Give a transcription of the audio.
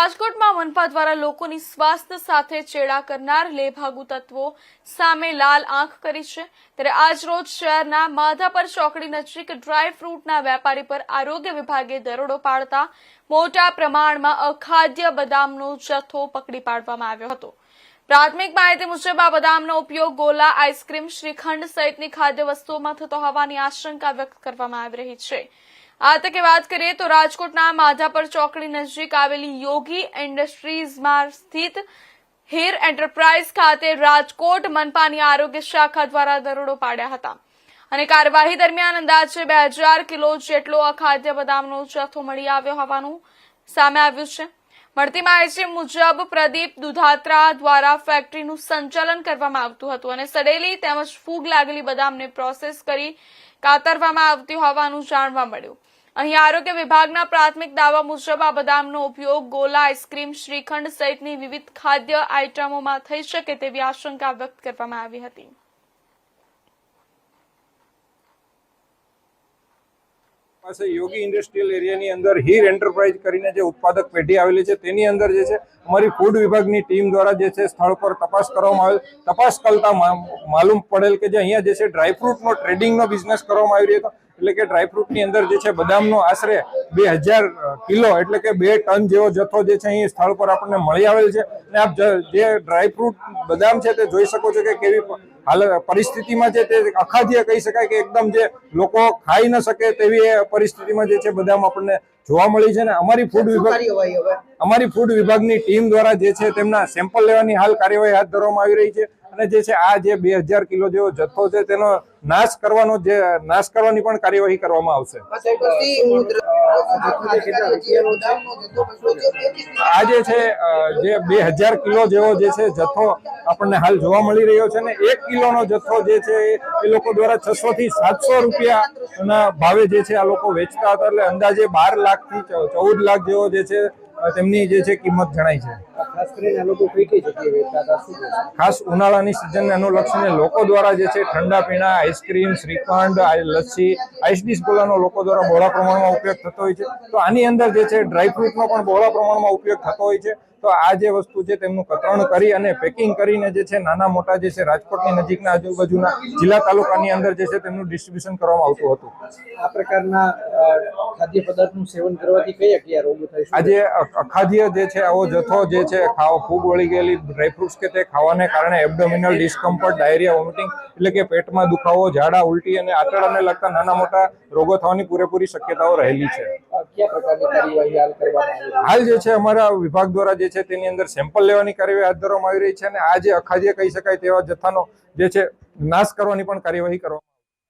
રાજકોટમાં મનપા દ્વારા લોકોની સ્વાસ્થ્ય સાથે ચેડા કરનાર લેભાગુ તત્વો સામે લાલ આંખ કરી છે। ત્યારે આજરોજ શહેરના માધાપર ચોકડી નજીક ડ્રાય ફ્રૂટના વેપારી પર આરોગ્ય વિભાગે દરોડો પાડતા મોટા પ્રમાણમાં અખાદ્ય બદામનો જથ્થો પકડી પાડવામાં આવ્યો હતો। પ્રાથમિક માહિતી મુજબ આ બદામનો ઉપયોગ ગોલા, આઈસ્ક્રીમ, શ્રીખંડ સહિતની ખાદ્ય વસ્તુઓમાં થતો હોવાની આશંકા વ્યક્ત કરવામાં આવી રહી છે। આ તકે વાત કરીએ તો રાજકોટના માધાપર ચોકડી નજીક આવેલી યોગી ઇન્ડસ્ટ્રીઝમાં સ્થિત હીર એન્ટરપ્રાઇઝ ખાતે રાજકોટ મનપાની આરોગ્ય શાખા દ્વારા દરોડો પાડ્યા હતા અને કાર્યવાહી દરમિયાન અંદાજે 2000 કિલો જેટલો અખાદ્ય બદામનો જથ્થો મળી આવ્યો હોવાનું સામે આવ્યું છે। મળતી માહિતી મુજબ પ્રદીપ દુધાત્રા દ્વારા ફેક્ટરીનું સંચાલન કરવામાં આવતું હતું અને સડેલી તેમજ ફૂગ લાગેલી બદામને પ્રોસેસ કરી કાતરવામાં આવતી હોવાનું જાણવા મળ્યું। અહીં આરોગ્ય વિભાગના પ્રાથમિક દાવા મુજબ આ બદામનો ઉપયોગ ગોલા, આઈસ્ક્રીમ, શ્રીખંડ સહિતની વિવિધ ખાદ્ય આઇટમોમાં થઈ શકે તેવી આશંકા વ્યક્ત કરવામાં આવી હતી। પાસે યોગી ઇન્ડસ્ટ્રીયલ એરિયાની અંદર હીર એન્ટરપ્રાઇઝ કરીને જે ઉત્પાદક પેઢી આવેલી છે તેની અંદર જે છે અમારી ફૂડ વિભાગની ટીમ દ્વારા જે છે સ્થળ પર તપાસ કરવામાં આવેલ। તપાસ કરતા માલુમ પડેલ કે જે અહીંયા જે છે ડ્રાયફ્રૂટનો ટ્રેડિંગનો બિઝનેસ કરવામાં આવી રહ્યો હતો, એટલે કે ડ્રાયફ્રૂટની અંદર જે છે બદામનો આશરે 2000 કિલો એટલે કે 2 ટન જેવો જથ્થો જે છે અહીં સ્થળ પર આપણને મળી આવેલ છે। અને આપ જે ડ્રાયફ્રૂટ બદામ છે તે જોઈ શકો છો કે કેવી હાલ પરિસ્થિતિમાં છે તે અખાદ્ય કહી શકાય કે એકદમ જે લોકો ખાઈ ન શકે તેવી પરિસ્થિતિમાં જે છે બદામ આપણને જોવા મળી છે। ને અમારી ફૂડ વિભાગની ટીમ દ્વારા જે છે તેમના સેમ્પલ લેવાની હાલ કાર્યવાહી હાથ ધરવામાં આવી રહી છે અને જે છે આ જે 2000 કિલો જેવો જથ્થો છે તેનો નાશ કરવાની પણ કાર્યવાહી કરવામાં આવશે। આ જે છે જે 2000 કિલો જેવો જે છે જથ્થો આપણને હાલ જોવા મળી રહ્યો છે ને 1 કિલોનો જથ્થો જે છે એ લોકો દ્વારા 600 થી 700 રૂપિયાના ભાવે જે છે આ લોકો વેચતા હતા, એટલે અંદાજે 12 લાખ થી 14 લાખ જેવો જે છે તેમની જે છે કિંમત જણાય છે। ખાસ ઉનાળાની સિઝનને અનુલક્ષીને લોકો દ્વારા જે છે ઠંડા પીણા, આઈસ્ક્રીમ, શ્રીખંડ, લસ્સી, આઈસડીશ ગોલાનો લોકો દ્વારા બહોળા પ્રમાણમાં ઉપયોગ થતો હોય છે। તો આની અંદર જે છે ડ્રાયફ્રૂટનો પણ બહોળા પ્રમાણમાં ઉપયોગ થતો હોય છે। તો આ જે વસ્તુ છે તેમનું કતરણ કરી અને પેકિંગ કરીને જે છે નાના મોટા જે છે રાજકોટની નજીકના આજુબાજુના જિલ્લા તાલુકાની અંદર જે છે તેમનું ડિસ્ટ્રીબ્યુશન કરવામાં આવતું હતું। આ પ્રકારના ખાદ્ય પદાર્થનું સેવન કરવાથી કયા રોગો થાય છે? આજે અખાદ્ય જે છે આવો જથ્થો જે છે ફૂગ વળી ગયેલી ડ્રાયફ્રૂટ્સ કે તે ખાવાને કારણે એબ્ડોમિનલ ડિસ્કમ્ફર્ટ, ડાયરિયા, વોમિટિંગ એટલે કે પેટમાં દુખાવો, ઝાડા, ઉલટી અને આંતરડાને લગતા નાના મોટા રોગો થવાની પૂરેપૂરી શક્યતાઓ રહેલી છે। કયા પ્રકારની કાર્યવાહી હાલ કરવામાં આવી રહી છે? હાલ જે છે અમારા વિભાગ દ્વારા જે છે તેની અંદર સેમ્પલ લેવાની કાર્યવાહી હાથ ધરવામાં આવી રહી છે અને આ જે અખાદ્ય કહી શકાય તેવા જથ્થાનો જે છે નાશ કરવાની પણ કાર્યવાહી કરવામાં